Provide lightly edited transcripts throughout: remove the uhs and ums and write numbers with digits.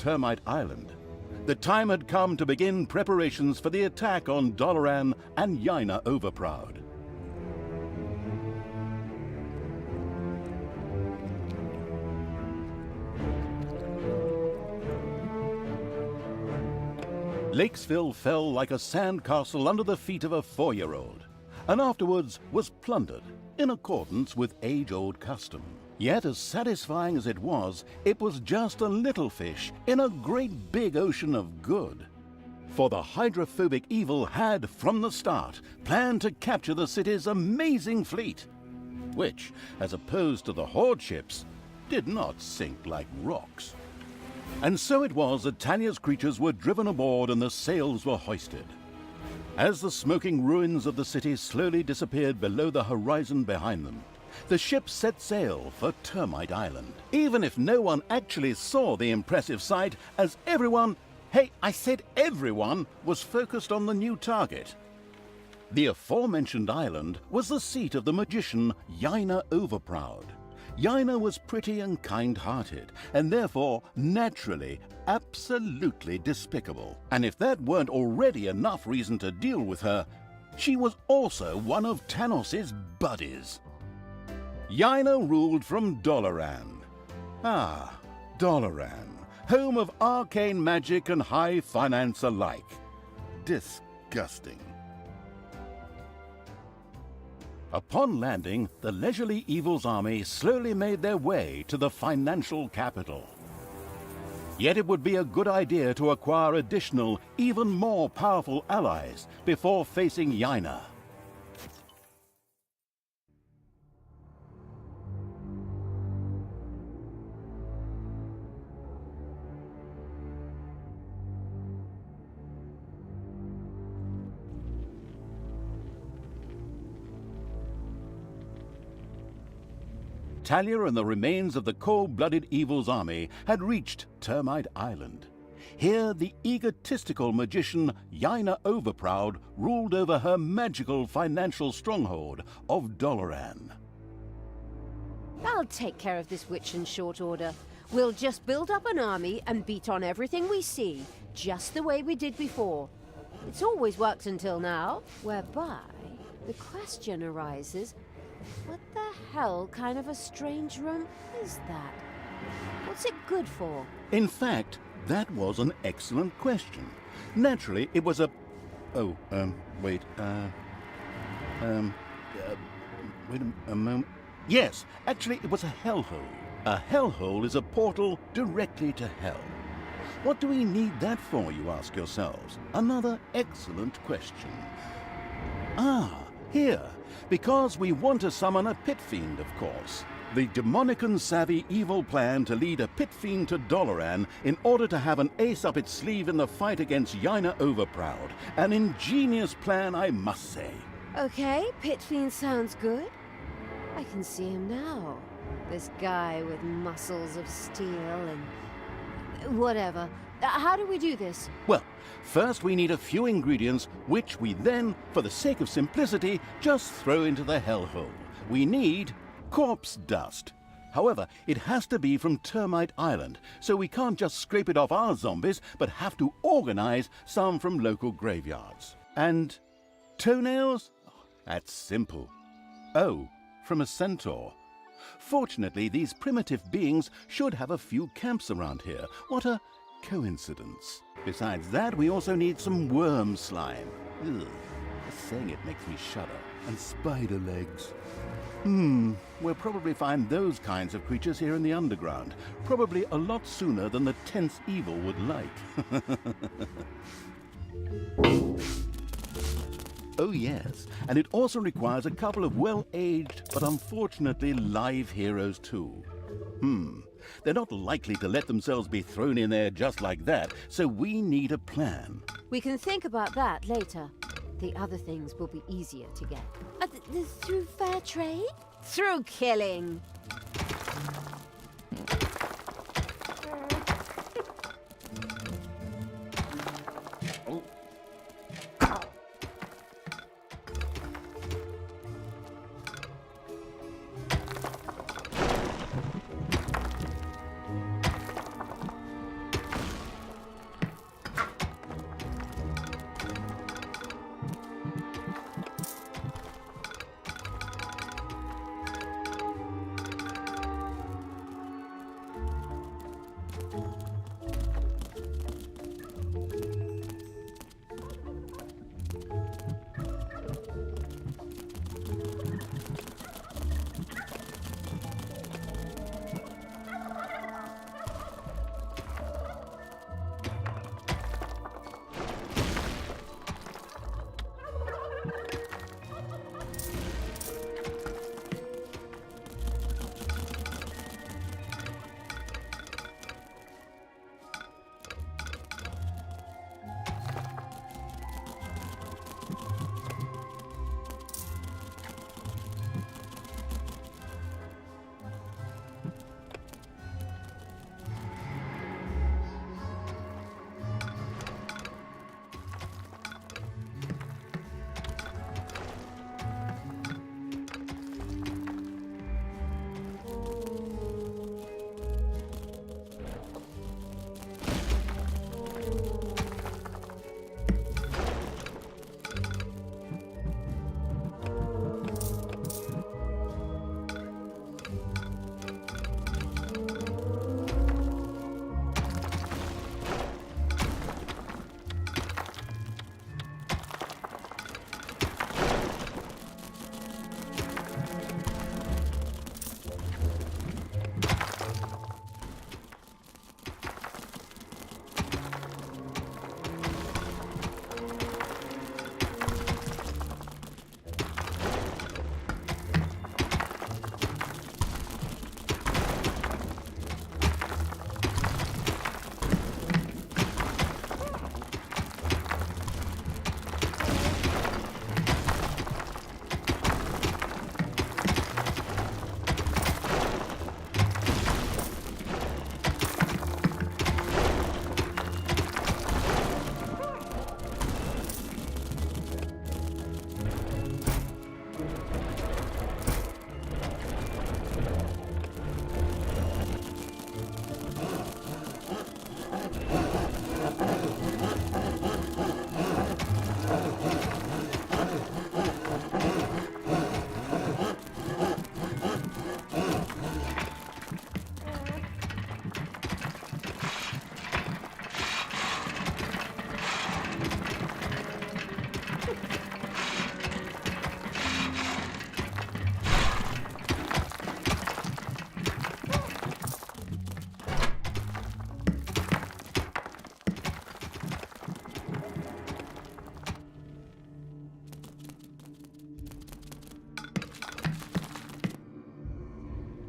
Termite Island. The time had come to begin preparations for the attack on Doloran and Yaina Overproud. Lakesville fell like a sandcastle under the feet of a 4-year-old, and afterwards was plundered in accordance with age-old custom. Yet as satisfying as it was just a little fish in a great big ocean of good. For the hydrophobic evil had, from the start, planned to capture the city's amazing fleet, which, as opposed to the Horde ships, did not sink like rocks. And so it was that Talia's creatures were driven aboard and the sails were hoisted. As the smoking ruins of the city slowly disappeared below the horizon behind them, the ship set sail for Termite Island. Even if no one actually saw the impressive sight, as everyone, hey, I said everyone, was focused on the new target. The aforementioned island was the seat of the magician Yaina Overproud. Yaina was pretty and kind-hearted, and therefore, naturally, absolutely despicable. And if that weren't already enough reason to deal with her, she was also one of Tanos's buddies. Yaina ruled from Doloran. Ah, Doloran, home of arcane magic and high finance alike. Disgusting. Upon landing, the leisurely Evil's army slowly made their way to the financial capital. Yet it would be a good idea to acquire additional, even more powerful allies before facing Yaina. Talia and the remains of the cold-blooded Evil's army had reached Termite Island. Here, the egotistical magician Yaina Overproud ruled over her magical financial stronghold of Doloran. I'll take care of this witch in short order. We'll just build up an army and beat on everything we see, just the way we did before. It's always worked until now, whereby the question arises, what the hell kind of a strange room is that? What's it good for? In fact, that was an excellent question. Naturally, it was a... wait a moment. Yes, actually, it was a hellhole. A hellhole is a portal directly to hell. What do we need that for, you ask yourselves? Another excellent question. Ah, here. Because we want to summon a pit fiend, of course. The demonic and savvy evil plan to lead a pit fiend to Doloran in order to have an ace up its sleeve in the fight against Yaina Overproud. An ingenious plan, I must say. Okay, pit fiend sounds good. I can see him now. This guy with muscles of steel and... whatever. How do we do this? Well, first we need a few ingredients, which we then, for the sake of simplicity, just throw into the hellhole. We need corpse dust. However, it has to be from Termite Island, so we can't just scrape it off our zombies, but have to organize some from local graveyards. And toenails? That's simple. Oh, from a centaur. Fortunately, these primitive beings should have a few camps around here. What a coincidence. Besides that, we also need some worm slime. Ugh, just saying it makes me shudder. And spider legs. We'll probably find those kinds of creatures here in the underground. Probably a lot sooner than the tense evil would like. Oh yes, and it also requires a couple of well-aged, but unfortunately live heroes too. They're not likely to let themselves be thrown in there just like that, so we need a plan. We can think about that later. The other things will be easier to get. Through fair trade? Through killing.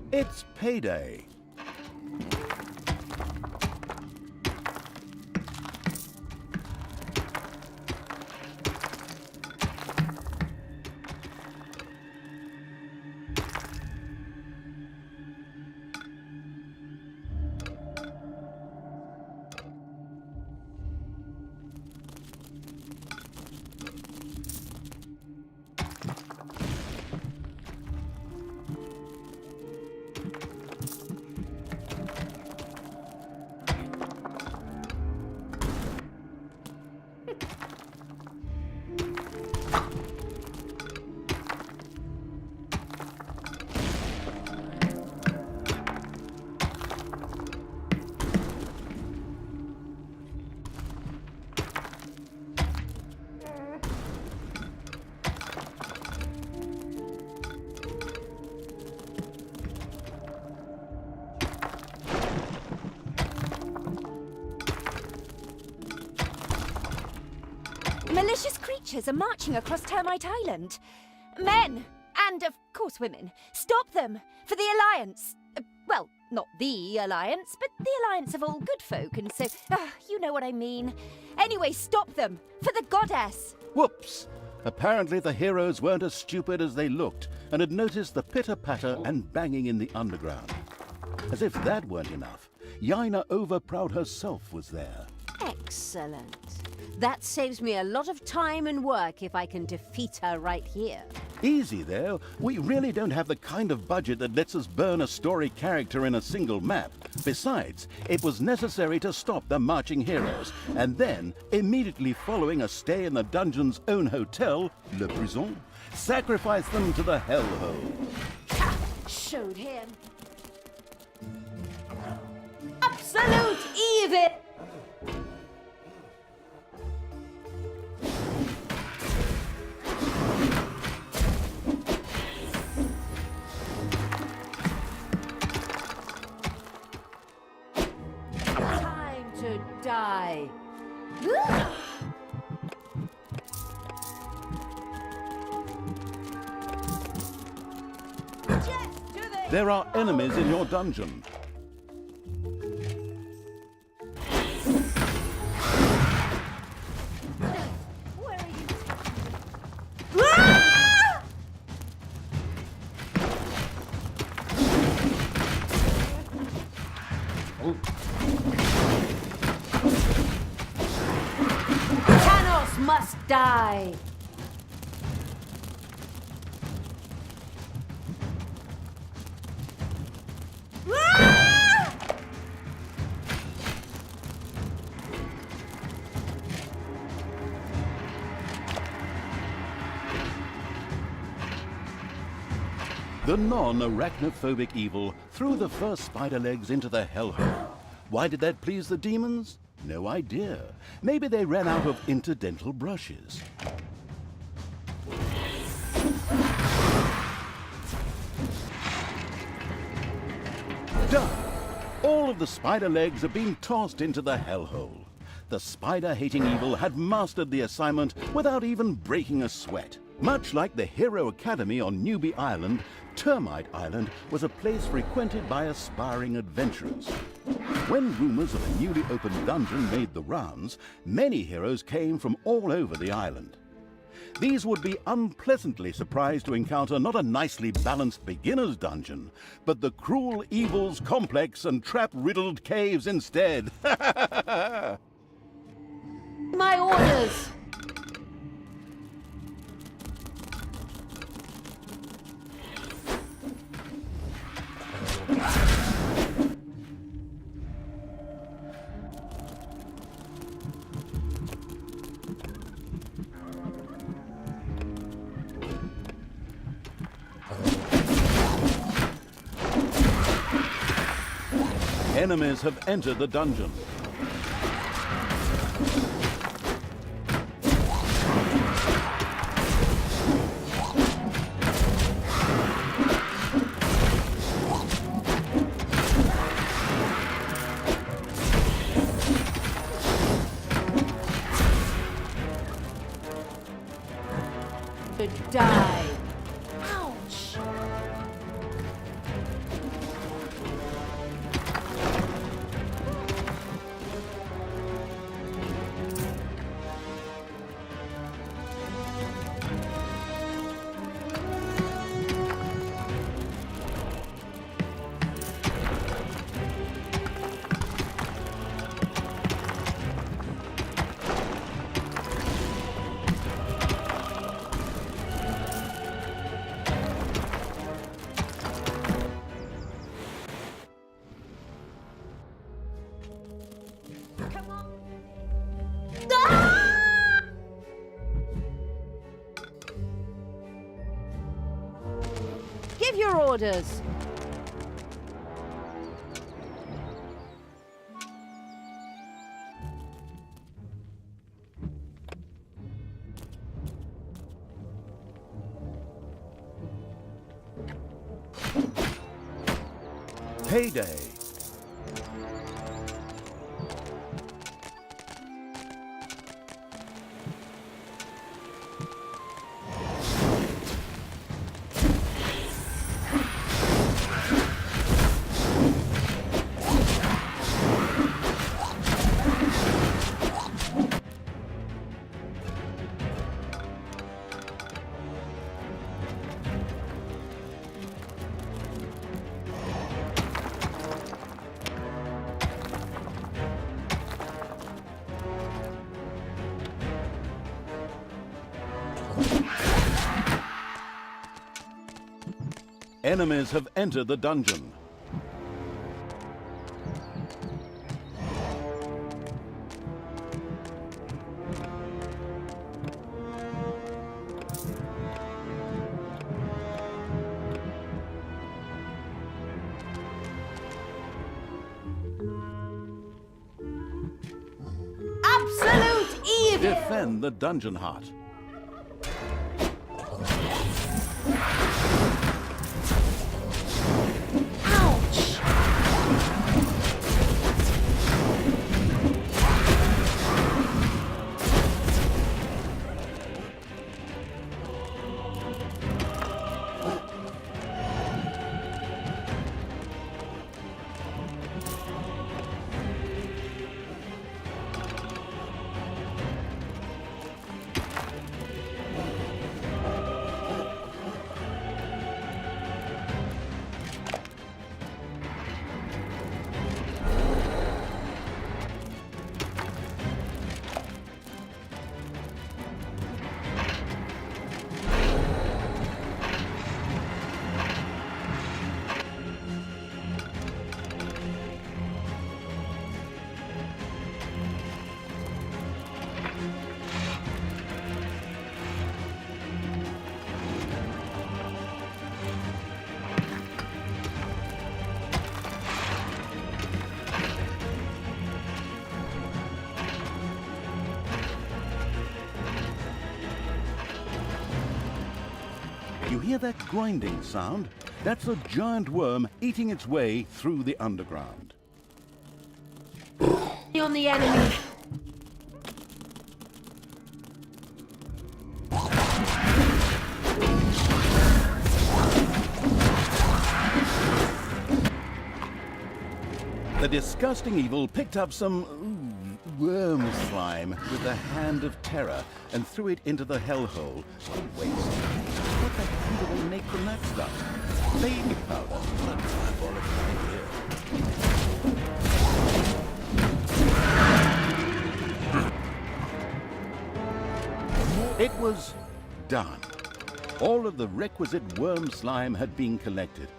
It's payday. Malicious creatures are marching across Termite Island. Men, and of course women. Stop them, for the Alliance. Well, not the Alliance, but the alliance of all good folk, and so, you know what I mean. Anyway, stop them, for the goddess. Whoops! Apparently the heroes weren't as stupid as they looked and had noticed the pitter-patter and banging in the underground. As if that weren't enough, Yaina Overproud herself was there. Excellent. That saves me a lot of time and work if I can defeat her right here. Easy there. We really don't have the kind of budget that lets us burn a story character in a single map. Besides, it was necessary to stop the marching heroes, and then, immediately following a stay in the dungeon's own hotel, Le Prison, sacrifice them to the hellhole. Showed him. Up absolute evil! Time to die. There are enemies in your dungeon. Where are you? Thanos must die! The non-arachnophobic evil threw the first spider legs into the hellhole. Why did that please the demons? No idea. Maybe they ran out of interdental brushes. Done! All of the spider legs have been tossed into the hellhole. The spider-hating evil had mastered the assignment without even breaking a sweat. Much like the Hero Academy on Newbie Island, Termite Island was a place frequented by aspiring adventurers. When rumors of a newly opened dungeon made the rounds, many heroes came from all over the island. These would be unpleasantly surprised to encounter not a nicely balanced beginner's dungeon, but the cruel evil's complex and trap-riddled caves instead. My orders! Enemies have entered the dungeon. To die. Ouch! Come on. Give your orders. Payday. Enemies have entered the dungeon. Absolute evil! Defend the dungeon heart. Ouch! You hear that grinding sound? That's a giant worm eating its way through the underground. On the enemy. The disgusting evil picked up some worm slime with the hand of terror and threw it into the hellhole to waste. What the hell do they make from that stuff? Baby powder. What a diabolical idea. It was done. All of the requisite worm slime had been collected.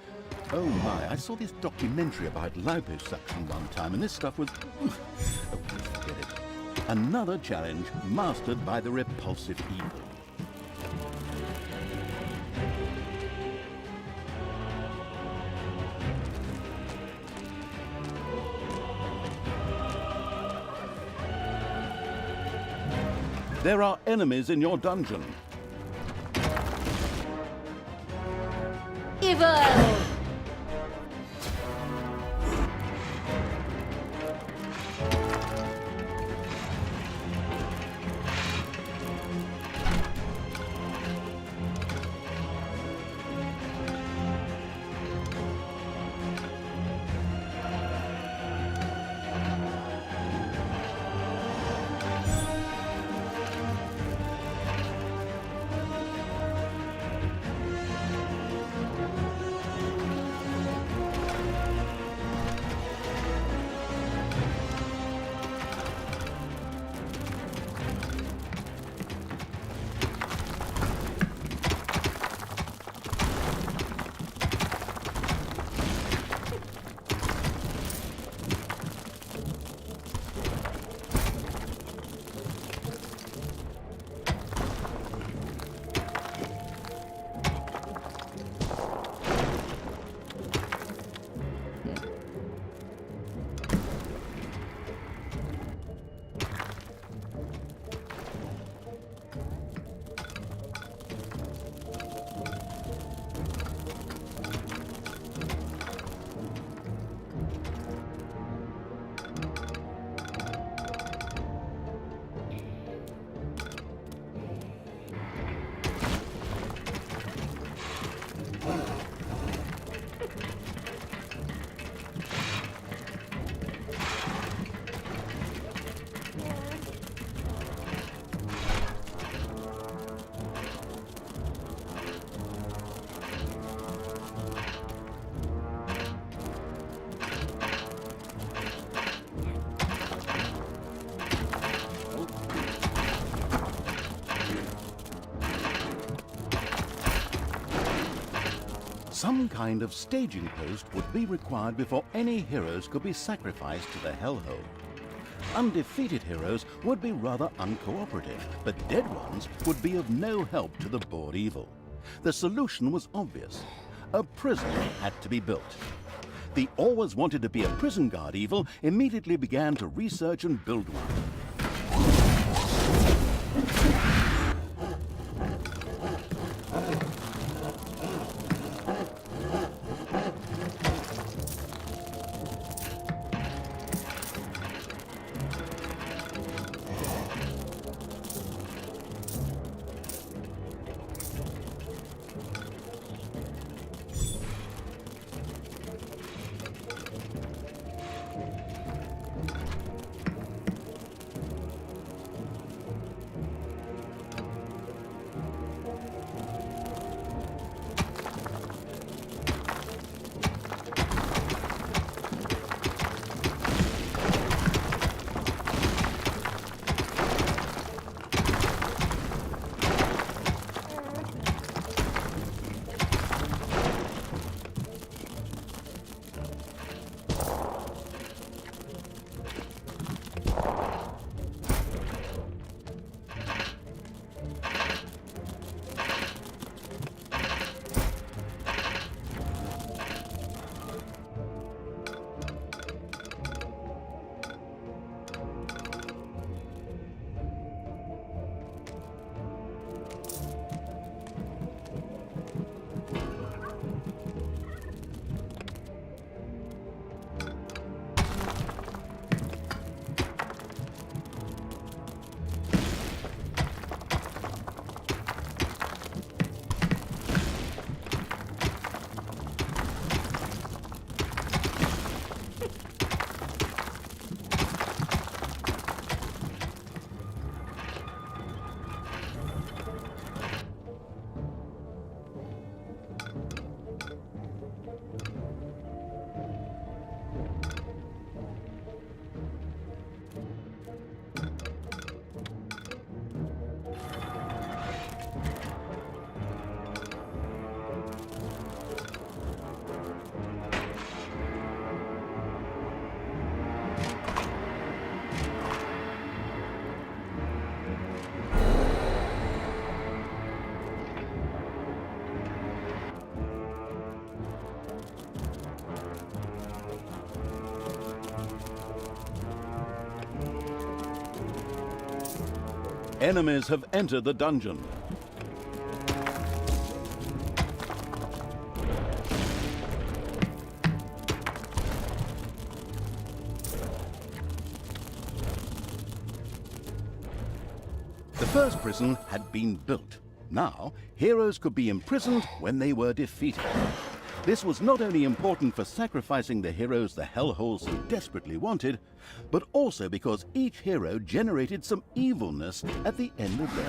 Oh my, I saw this documentary about liposuction one time, and this stuff was... Oh, forget it. Another challenge mastered by the repulsive evil. There are enemies in your dungeon. Evil! Some kind of staging post would be required before any heroes could be sacrificed to the hellhole. Undefeated heroes would be rather uncooperative, but dead ones would be of no help to the bored evil. The solution was obvious. A prison had to be built. The always wanted to be a prison guard evil immediately began to research and build one. Enemies have entered the dungeon. The first prison had been built. Now, heroes could be imprisoned when they were defeated. This was not only important for sacrificing the heroes the hellhole so desperately wanted, but also because each hero generated some evilness at the end of their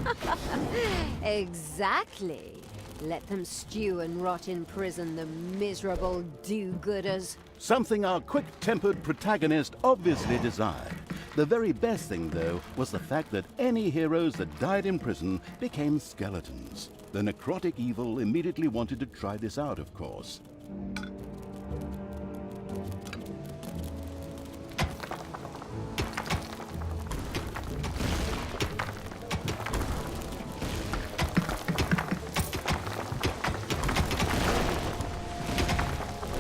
lives. Exactly. Let them stew and rot in prison, the miserable do-gooders. Something our quick-tempered protagonist obviously desired. The very best thing, though, was the fact that any heroes that died in prison became skeletons. The necrotic evil immediately wanted to try this out, of course.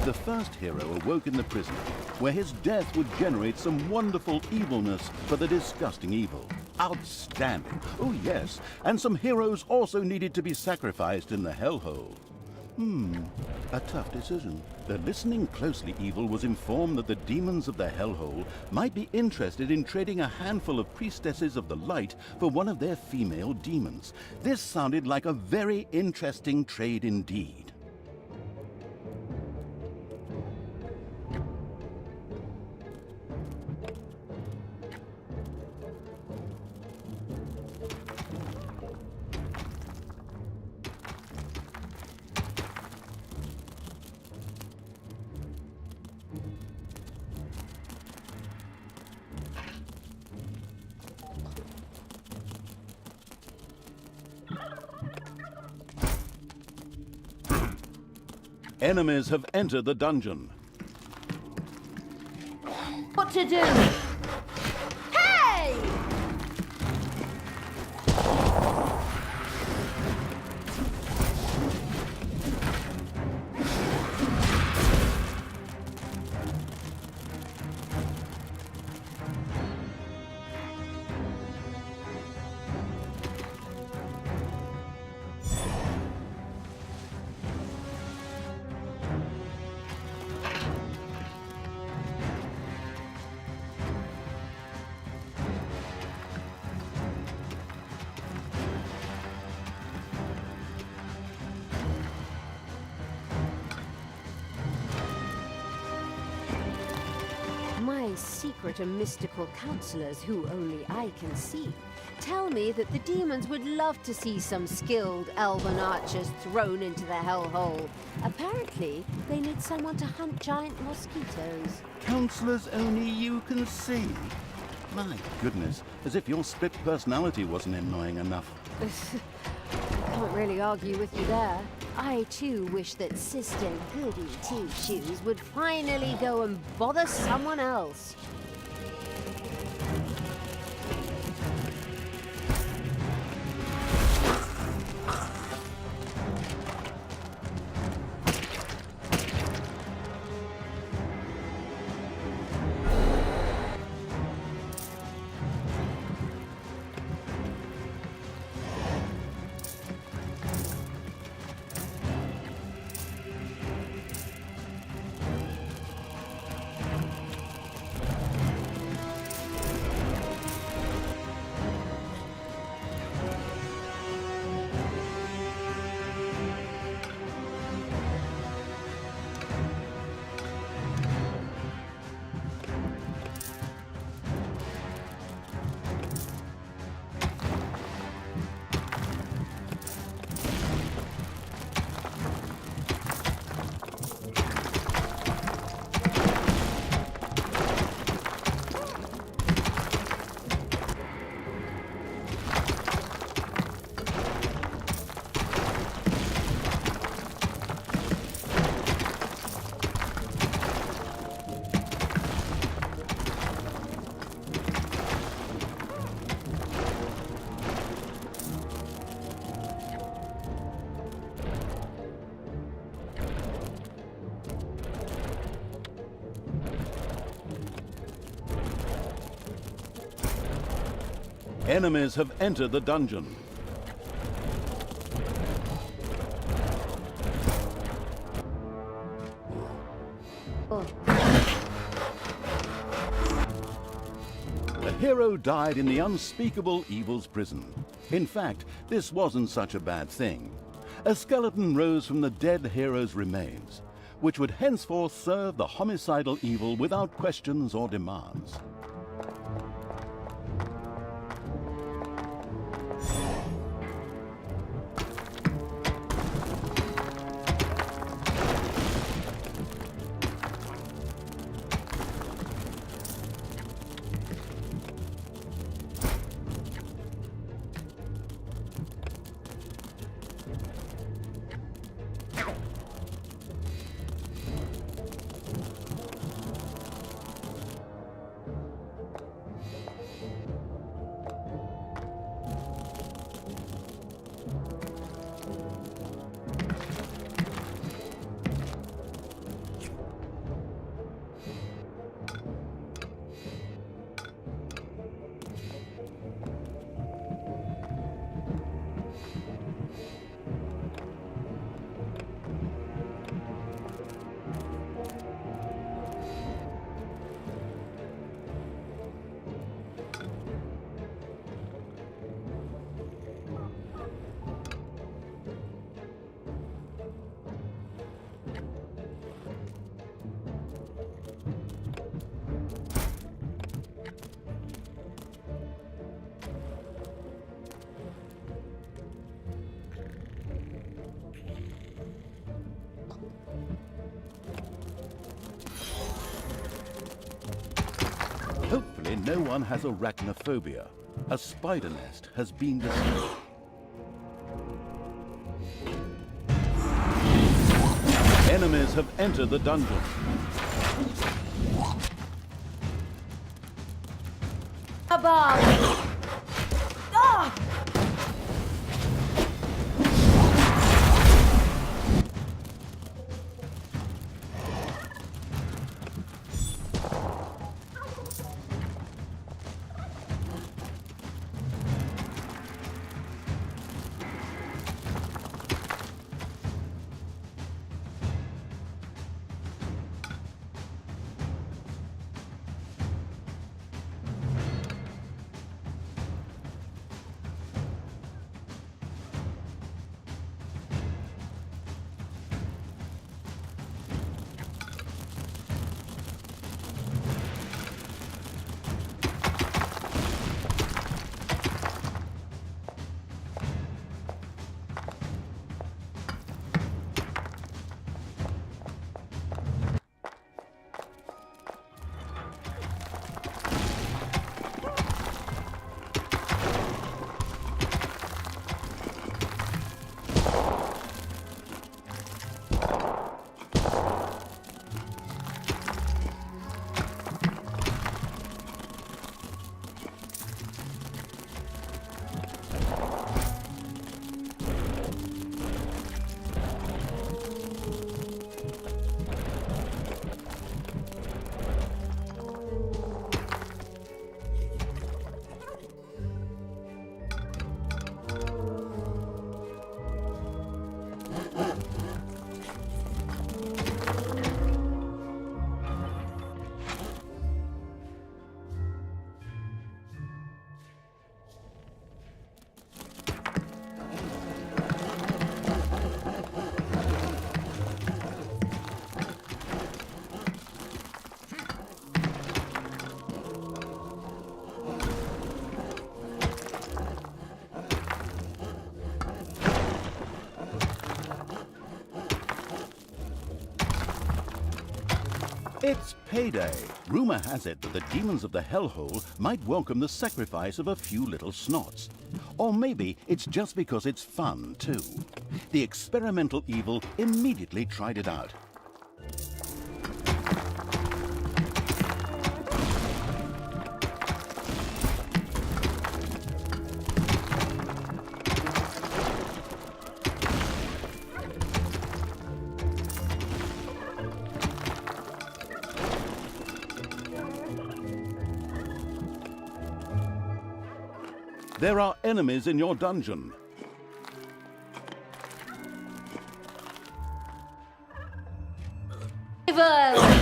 The first hero awoke in the prison, where his death would generate some wonderful evilness for the disgusting evil. Outstanding. Oh yes, and some heroes also needed to be sacrificed in the hellhole. A tough decision. The listening closely evil was informed that the demons of the hellhole might be interested in trading a handful of priestesses of the light for one of their female demons. This sounded like a very interesting trade indeed. Enemies have entered the dungeon. What to do? Hey! My secret and mystical counselors, who only I can see, tell me that the demons would love to see some skilled elven archers thrown into the hellhole. Apparently, they need someone to hunt giant mosquitoes. Counselors only you can see. My goodness, as if your split personality wasn't annoying enough. I can't really argue with you there. I too wish that Sister Goody Two-Shoes would finally go and bother someone else. Enemies have entered the dungeon. The hero died in the unspeakable evil's prison. In fact, this wasn't such a bad thing. A skeleton rose from the dead hero's remains, which would henceforth serve the homicidal evil without questions or demands. Hopefully no one has arachnophobia. A spider nest has been discovered. Enemies have entered the dungeon. Above! Ah! It's payday. Rumor has it that the demons of the hellhole might welcome the sacrifice of a few little snots. Or maybe it's just because it's fun, too. The experimental evil immediately tried it out. There are enemies in your dungeon. Evil!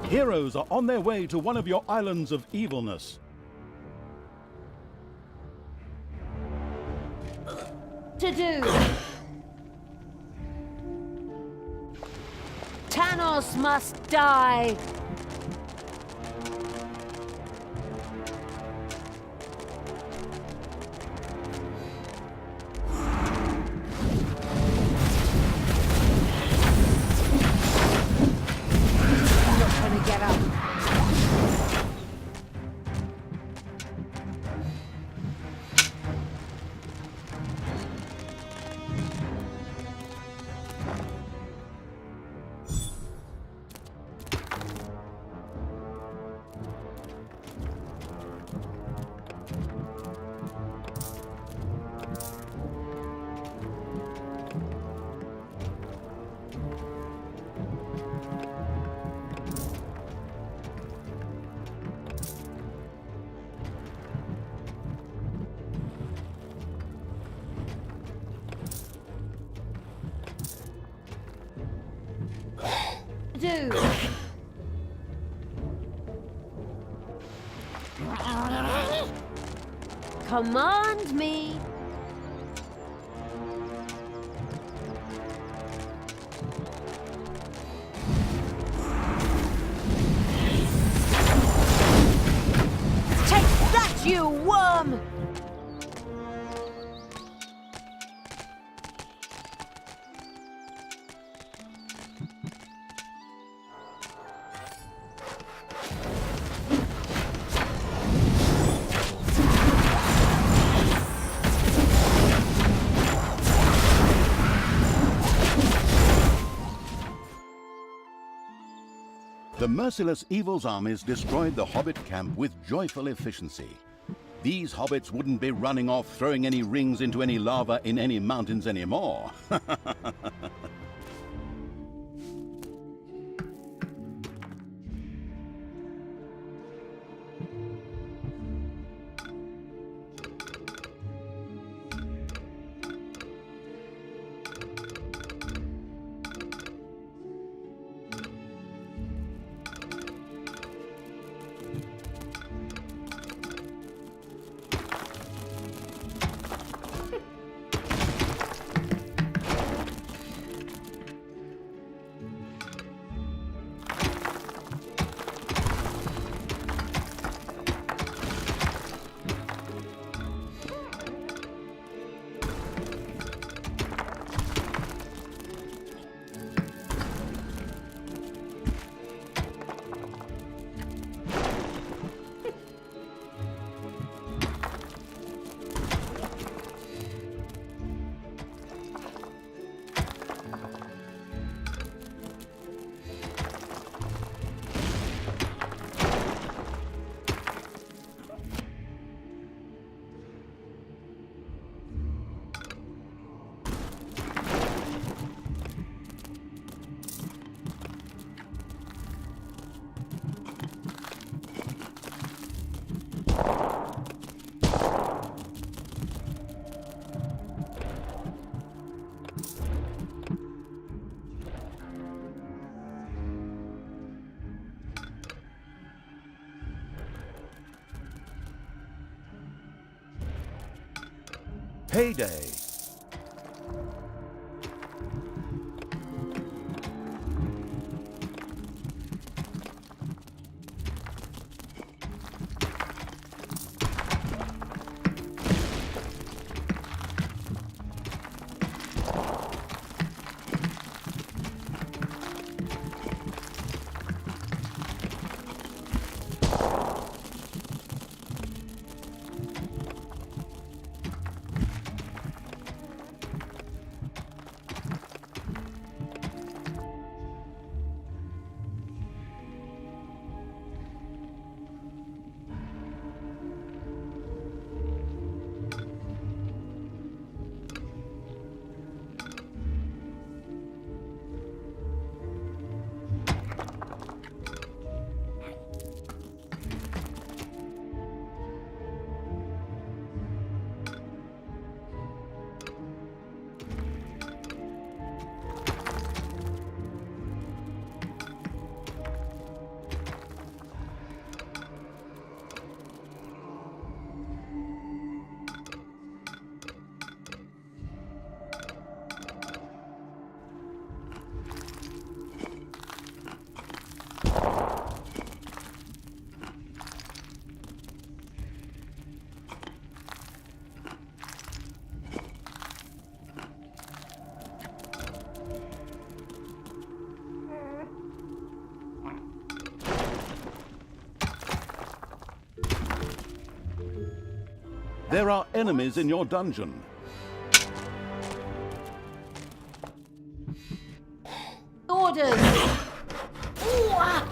Heroes are on their way to one of your islands of evilness. To do. Thanos must die. I'm not gonna get up. Do. Command me. Take that, you worm! The merciless evil's armies destroyed the Hobbit camp with joyful efficiency. These hobbits wouldn't be running off throwing any rings into any lava in any mountains anymore. Payday. There are enemies in your dungeon. Orders! Ooh, ah.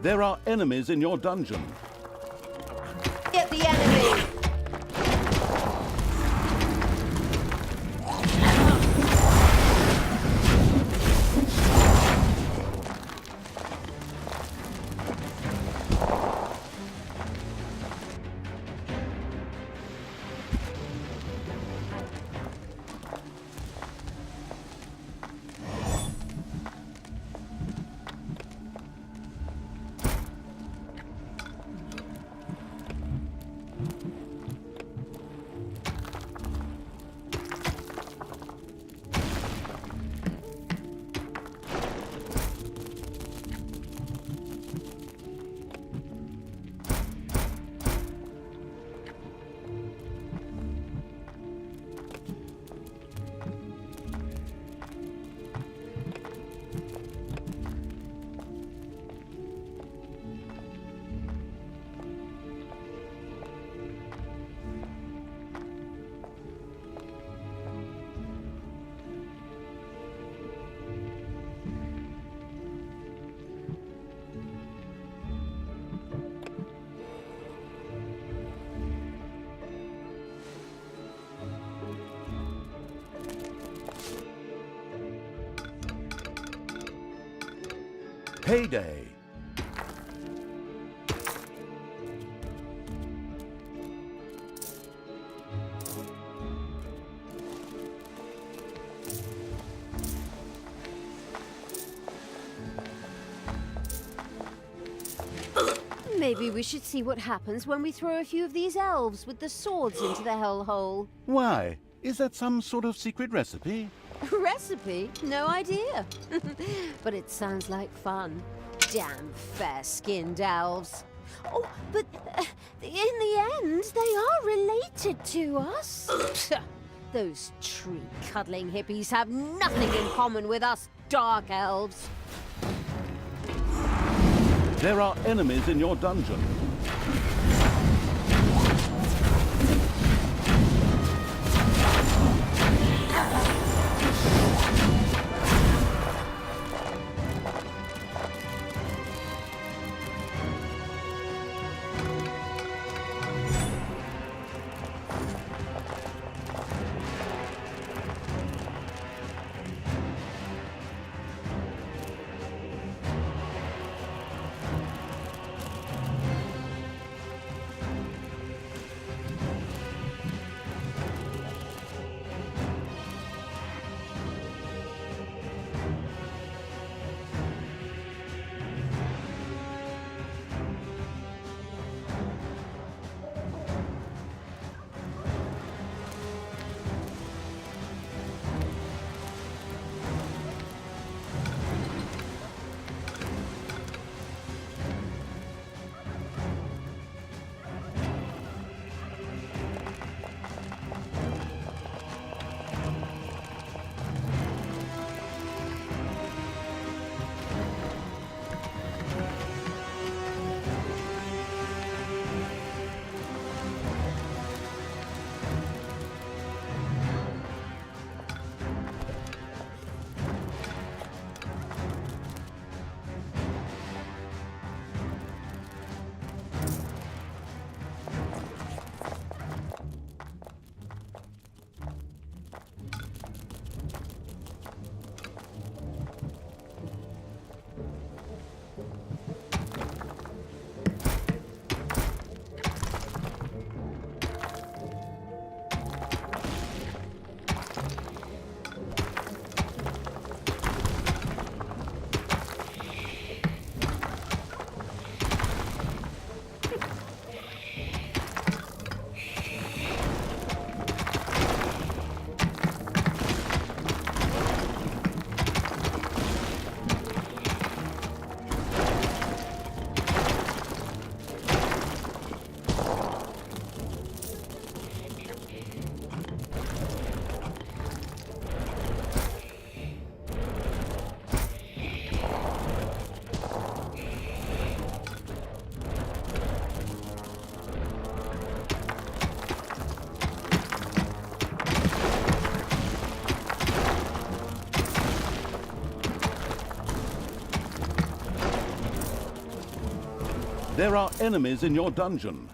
There are enemies in your dungeon. Get the enemy! payday. Maybe we should see what happens when we throw a few of these elves with the swords into the hellhole. Why? Is that some sort of secret recipe? Recipe? No idea. But it sounds like fun. Damn fair-skinned elves. Oh, but in the end, they are related to us. Those tree-cuddling hippies have nothing in common with us dark elves. There are enemies in your dungeon. There are enemies in your dungeon.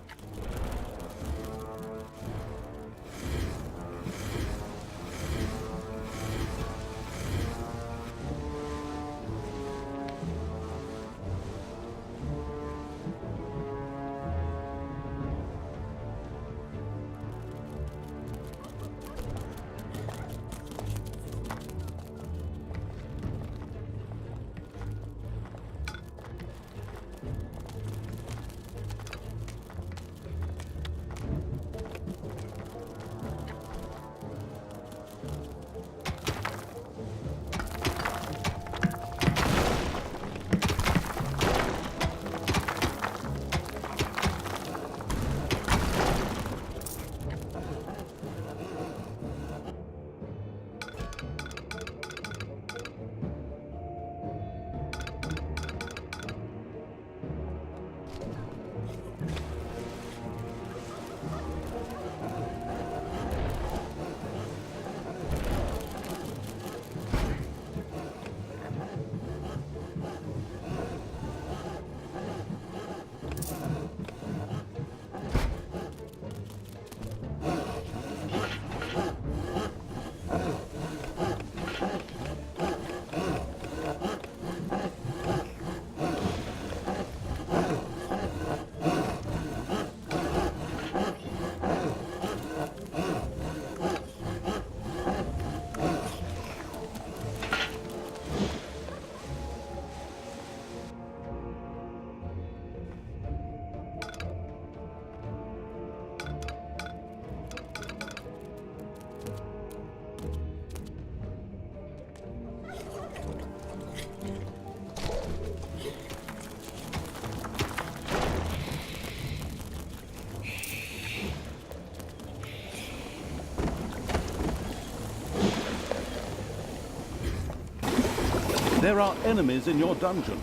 There are enemies in your dungeon.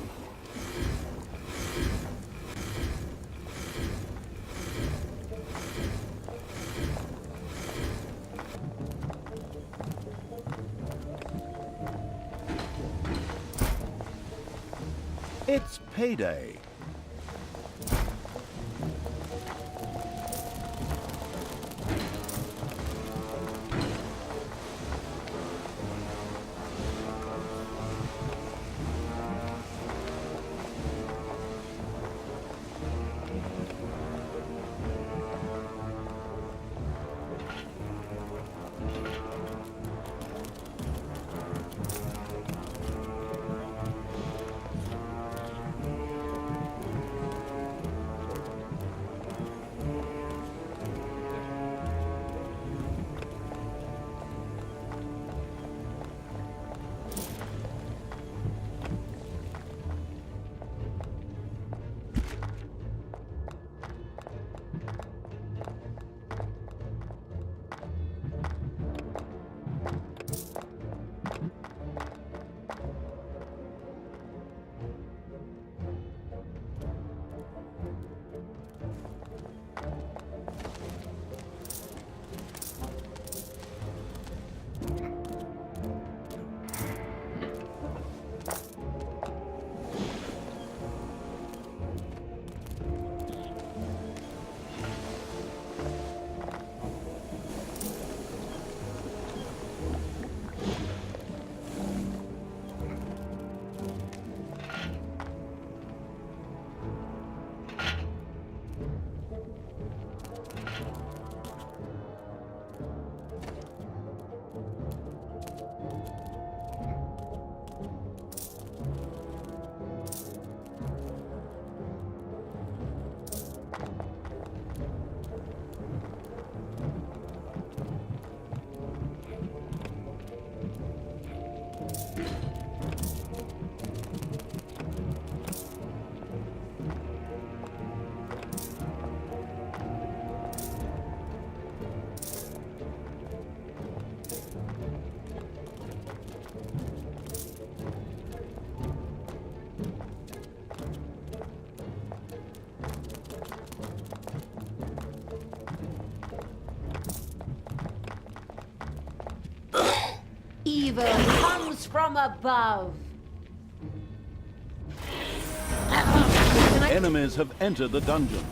It's payday. Evil comes from above. Enemies have entered the dungeon.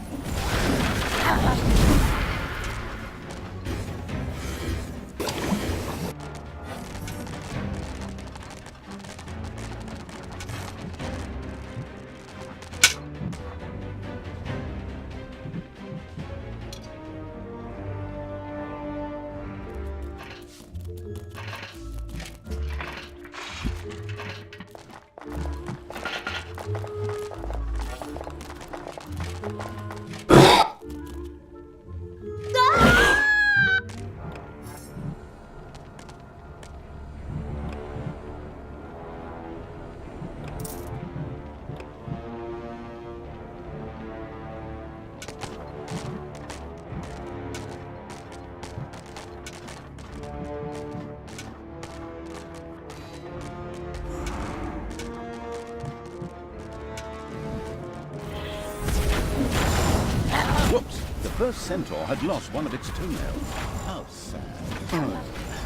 Whoops! The first centaur had lost one of its toenails. How sad.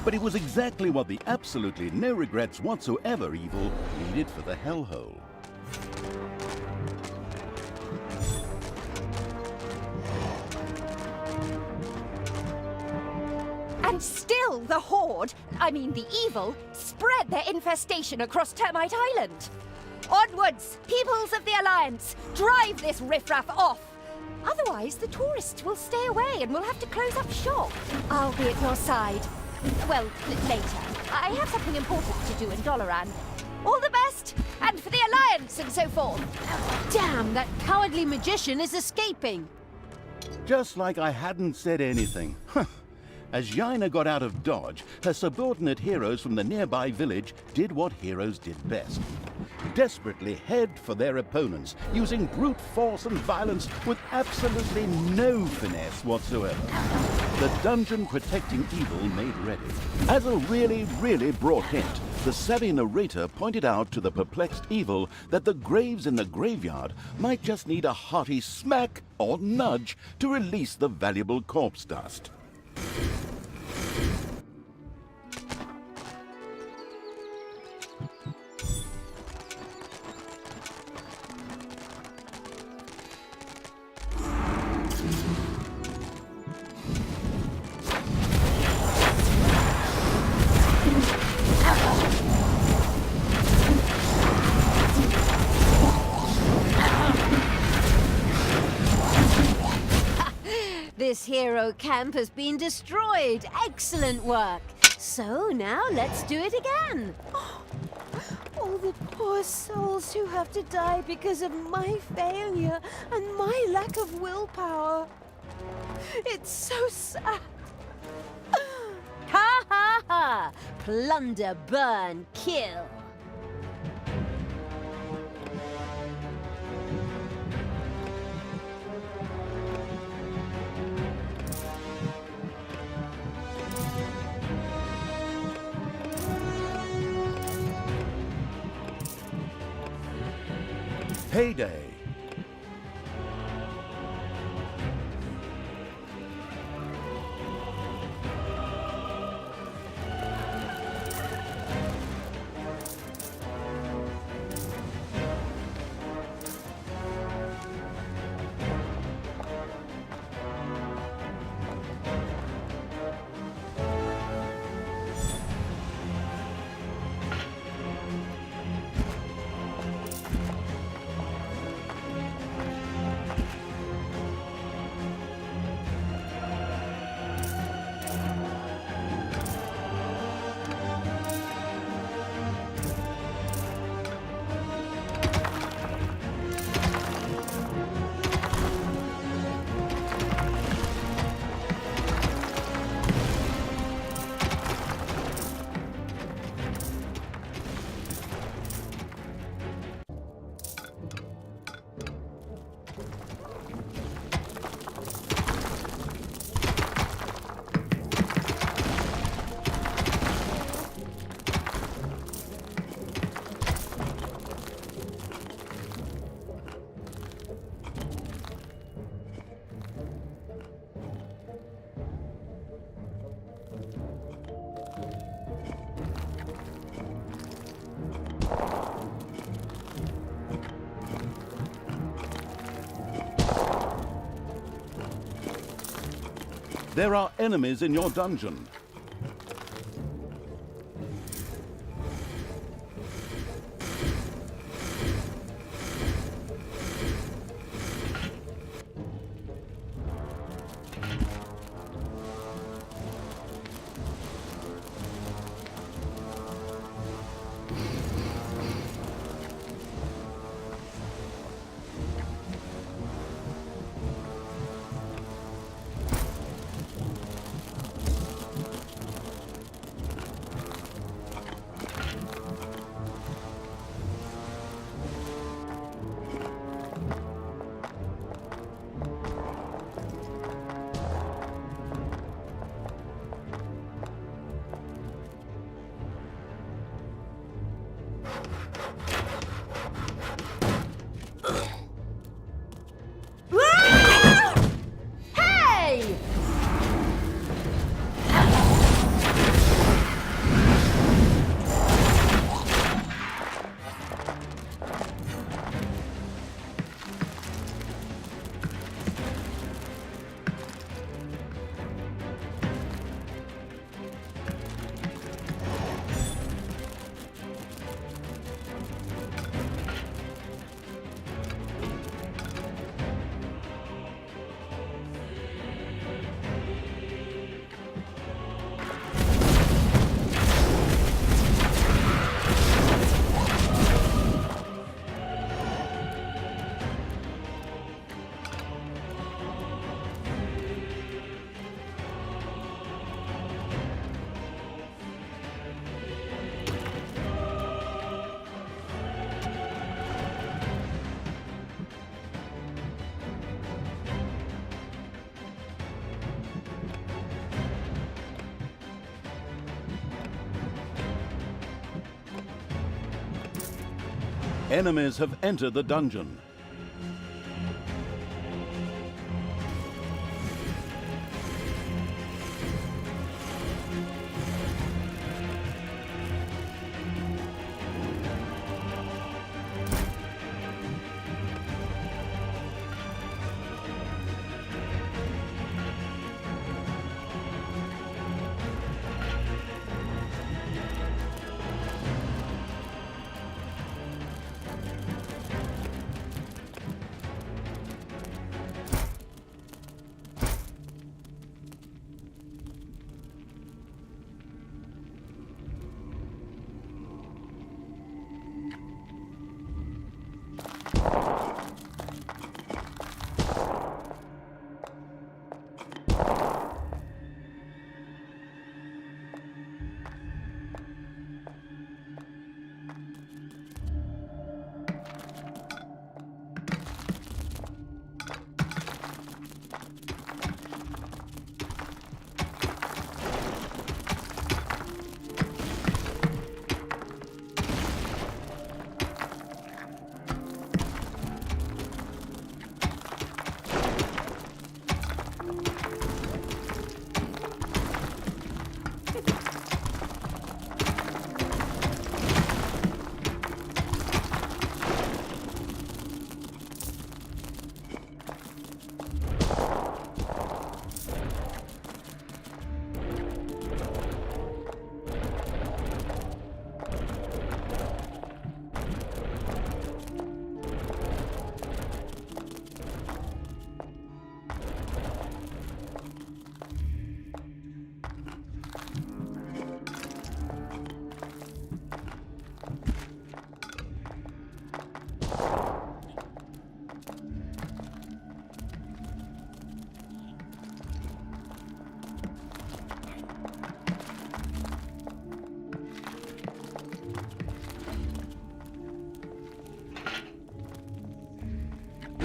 But it was exactly what the absolutely no regrets whatsoever evil needed for the hellhole. And still the Horde, I mean the evil, spread their infestation across Termite Island. Onwards, peoples of the Alliance, drive this riffraff off. Otherwise, the tourists will stay away and we'll have to close up shop. I'll be at your side. Well, later. I have something important to do in Doloran. All the best, and for the Alliance and so forth. Damn, that cowardly magician is escaping. Just like I hadn't said anything. As Yaina got out of Dodge, her subordinate heroes from the nearby village did what heroes did best. Desperately head for their opponents, using brute force and violence with absolutely no finesse whatsoever. The dungeon protecting evil made ready. As a really, really broad hint, the savvy narrator pointed out to the perplexed evil that the graves in the graveyard might just need a hearty smack or nudge to release the valuable corpse dust. This hero camp has been destroyed. Excellent work. So now let's do it again. Oh, all the poor souls who have to die because of my failure and my lack of willpower. It's so sad. Ha ha ha! Plunder, burn, kill. Heyday! There are enemies in your dungeon. Enemies have entered the dungeon.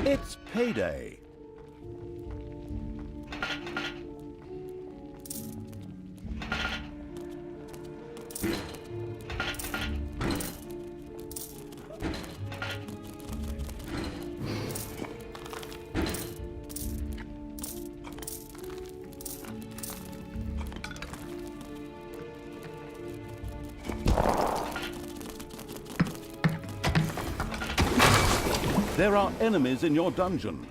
It's payday. There are enemies in your dungeon.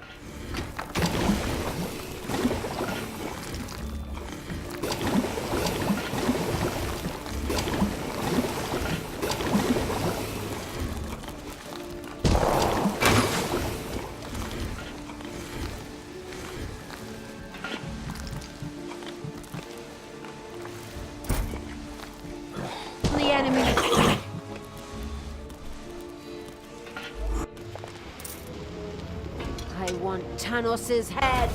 The enemy. I want Tanos's head.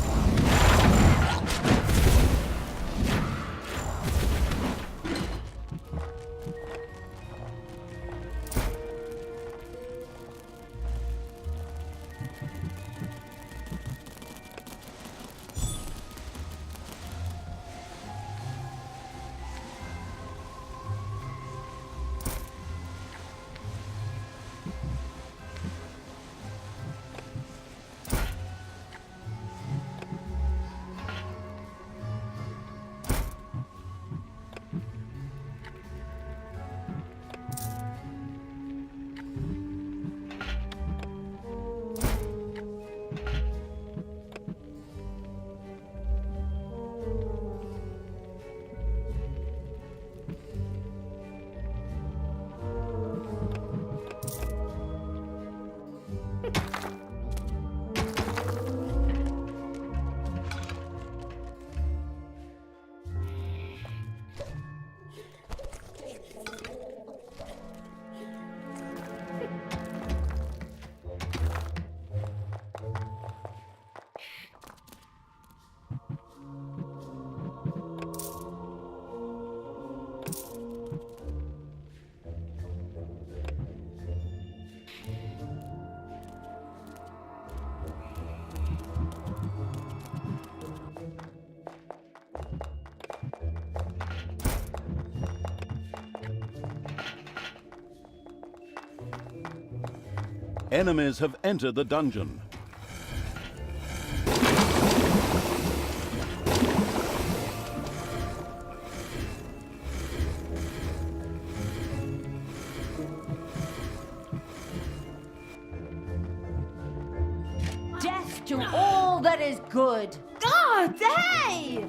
Enemies have entered the dungeon. Death to all that is good! God, hey!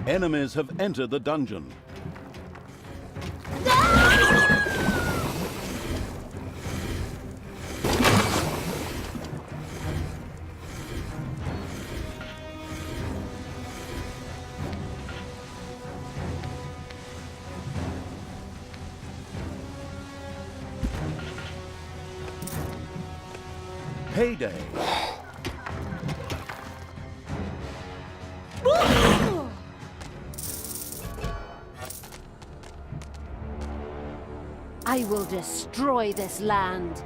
Enemies have entered the dungeon. Payday. I will destroy this land.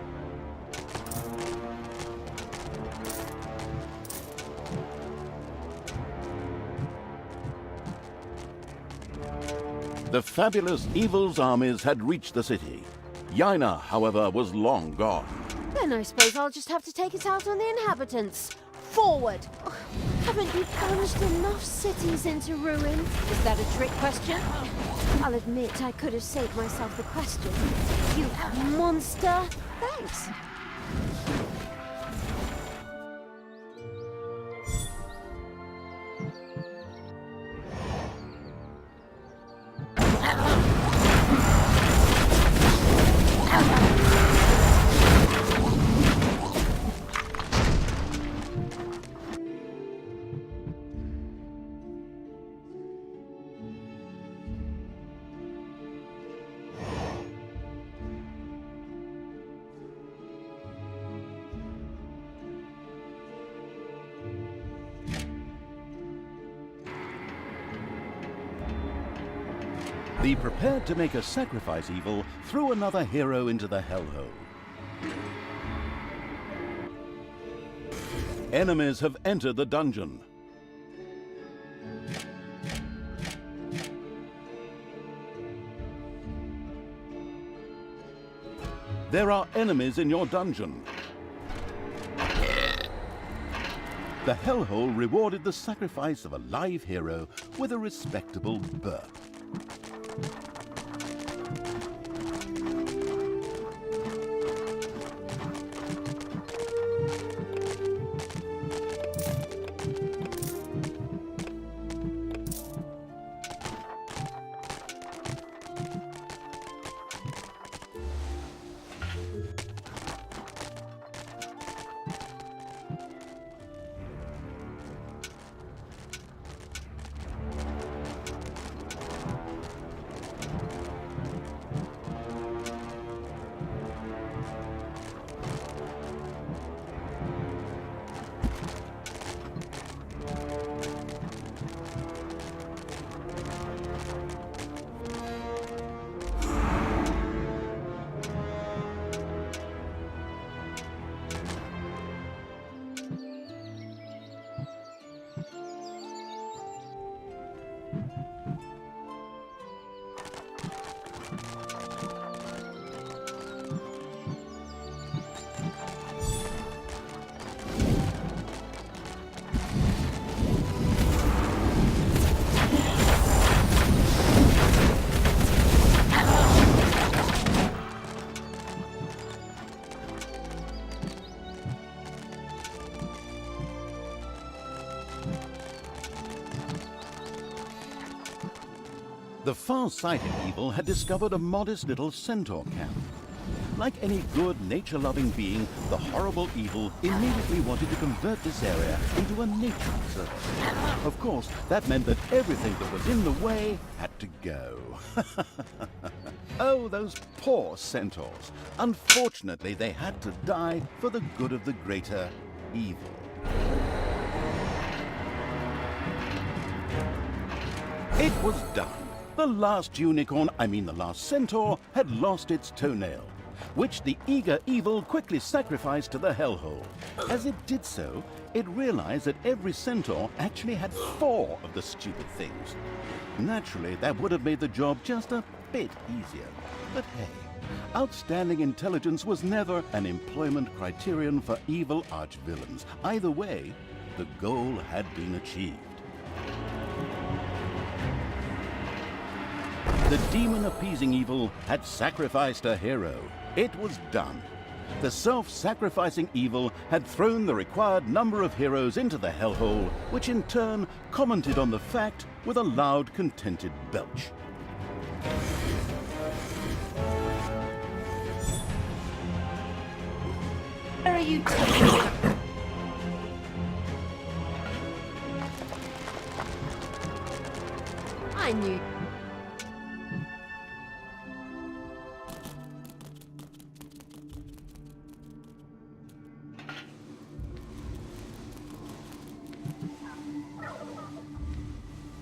The fabulous Evil's armies had reached the city. Yaina, however, was long gone. Then I suppose I'll just have to take it out on the inhabitants. Forward! Ugh, haven't you plunged enough cities into ruin? Is that a trick question? I'll admit I could have saved myself the question. You monster! Thanks. The prepared to make a sacrifice Evil threw another hero into the hellhole. Enemies have entered the dungeon. there are enemies in your dungeon. The hellhole rewarded the sacrifice of a live hero with a respectable berth. The far-sighted evil had discovered a modest little centaur camp. Like any good, nature-loving being, the horrible evil immediately wanted to convert this area into a nature reserve. Of course, that meant that everything that was in the way had to go. Oh, those poor centaurs. Unfortunately, they had to die for the good of the greater evil. It was done. The last the last centaur, had lost its toenail, which the eager evil quickly sacrificed to the hellhole. As it did so, it realized that every centaur actually had 4 of the stupid things. Naturally, that would have made the job just a bit easier. But hey, outstanding intelligence was never an employment criterion for evil archvillains. Either way, the goal had been achieved. The demon-appeasing evil had sacrificed a hero. It was done. The self-sacrificing evil had thrown the required number of heroes into the hellhole, which in turn commented on the fact with a loud, contented belch. Where are you taking? I knew.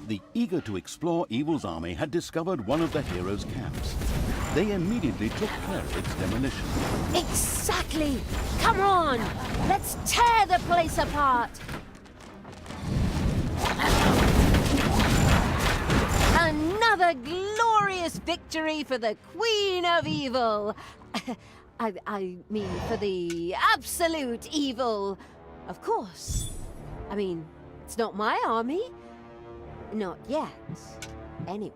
The eager to explore evil's army had discovered one of the heroes' camps. They immediately took care of its demolition. Exactly! Come on! Let's tear the place apart! Another glorious victory for the Queen of Evil! I mean, for the absolute evil! Of course. I mean, it's not my army. Not yet. Anyway.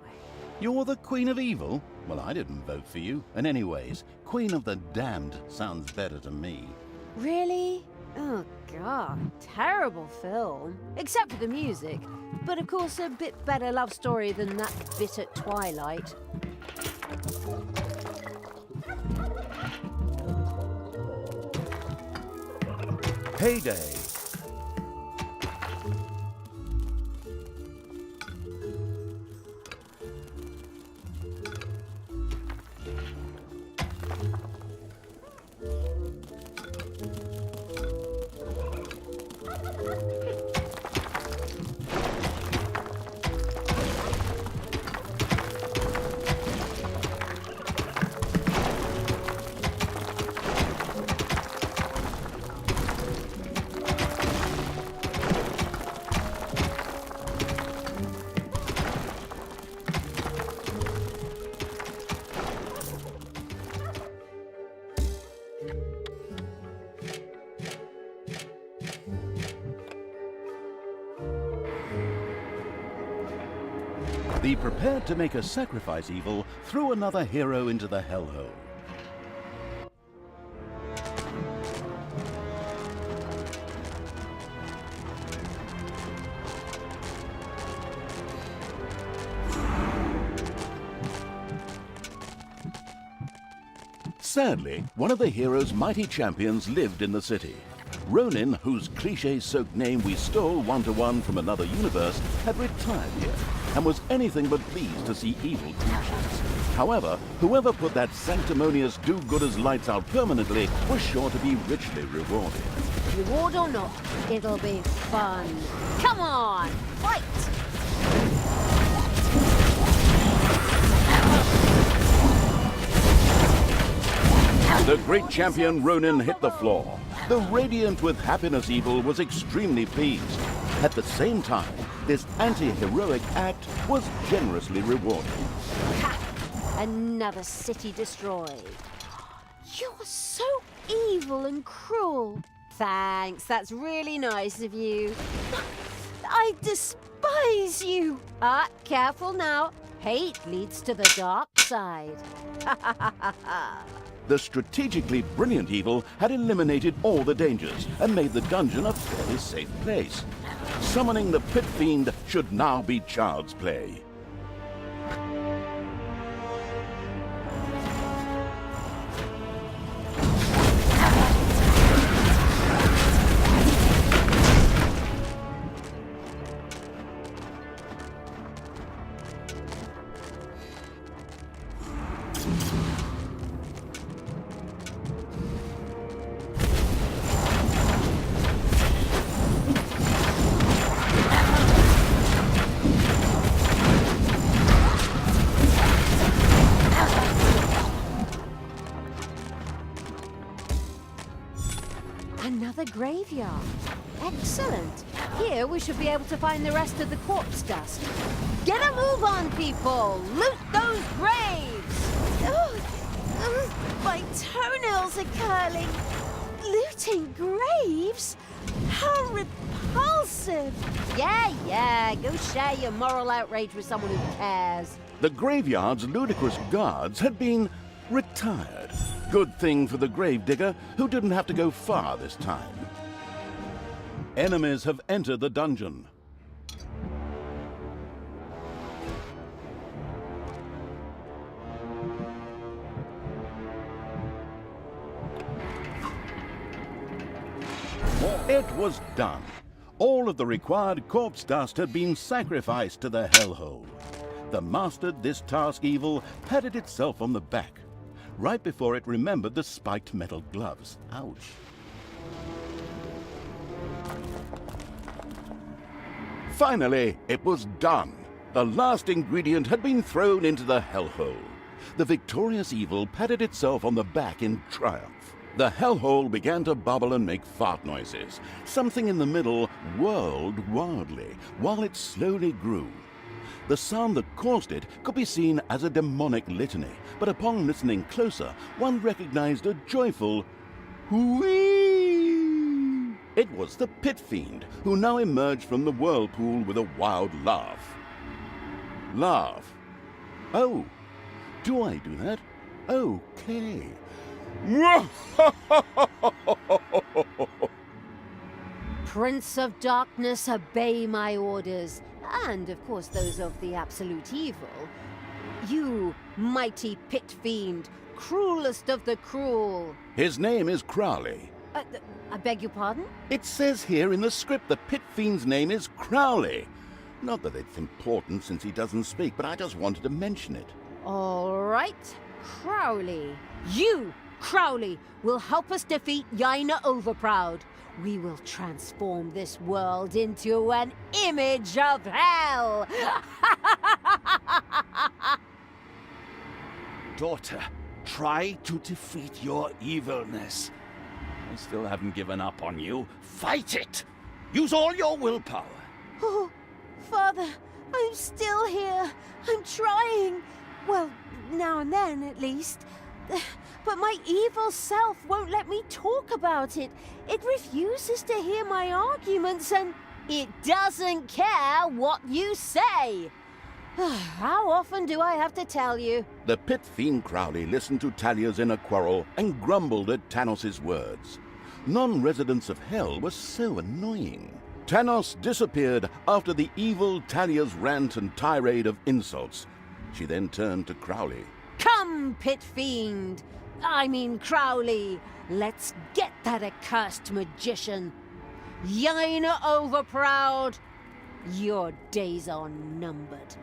You're the Queen of Evil? Well, I didn't vote for you. And anyways, Queen of the Damned sounds better to me. Really? Oh, God. Terrible film. Except for the music. But of course, a bit better love story than that bit at Twilight. Payday! The prepared to make a sacrifice evil threw another hero into the hellhole. Sadly, one of the hero's mighty champions lived in the city. Ronin, whose cliché-soaked name we stole one-to-one from another universe, had retired here and was anything but pleased to see evil creatures. However, whoever put that sanctimonious do-gooders-lights-out permanently was sure to be richly rewarded. Reward or not, it'll be fun. Come on, fight! The great champion Ronin hit the floor. The Radiant with Happiness Evil was extremely pleased. At the same time, this anti-heroic act was generously rewarded. Ha! Another city destroyed. You're so evil and cruel. Thanks, that's really nice of you. I despise you. Careful now. Hate leads to the dark side. The strategically brilliant evil had eliminated all the dangers and made the dungeon a fairly safe place. Summoning the Pit Fiend should now be child's play. Another graveyard. Excellent. Here we should be able to find the rest of the corpse dust. Get a move on, people! Loot those graves! My toenails are curling. Looting graves? How repulsive! Yeah, go share your moral outrage with someone who cares. The graveyard's ludicrous guards had been retired. Good thing for the gravedigger, who didn't have to go far this time. Enemies have entered the dungeon. It was done. All of the required corpse dust had been sacrificed to the hellhole. The mastered this task evil patted itself on the back, right before it remembered the spiked metal gloves. Ouch. Finally, it was done. The last ingredient had been thrown into the hellhole. The victorious evil patted itself on the back in triumph. The hellhole began to bubble and make fart noises. Something in the middle whirled wildly while it slowly grew. The sound that caused it could be seen as a demonic litany, but upon listening closer, one recognized a joyful whee! It was the Pit Fiend, who now emerged from the whirlpool with a wild laugh. Laugh. Oh, do I do that? Okay. Prince of Darkness, obey my orders, and of course those of the absolute evil. You, mighty Pit Fiend, cruelest of the cruel. His name is Crowley. I beg your pardon? It says here in the script the Pit Fiend's name is Crowley. Not that it's important since he doesn't speak, but I just wanted to mention it. All right, Crowley. You, Crowley, will help us defeat Yaina Overproud. We will transform this world into an image of hell! Daughter, try to defeat your evilness. I still haven't given up on you. Fight it! Use all your willpower. Oh, Father, I'm still here. I'm trying. Well, now and then, at least. But my evil self won't let me talk about it. It refuses to hear my arguments, and it doesn't care what you say. How often do I have to tell you? The pit fiend Crowley listened to Talia's inner quarrel and grumbled at Tanos's words. Non-residents of Hell were so annoying. Tanos disappeared after the evil Talia's rant and tirade of insults. She then turned to Crowley. Come, pit fiend! I mean Crowley! Let's get that accursed magician! Yine overproud! Your days are numbered.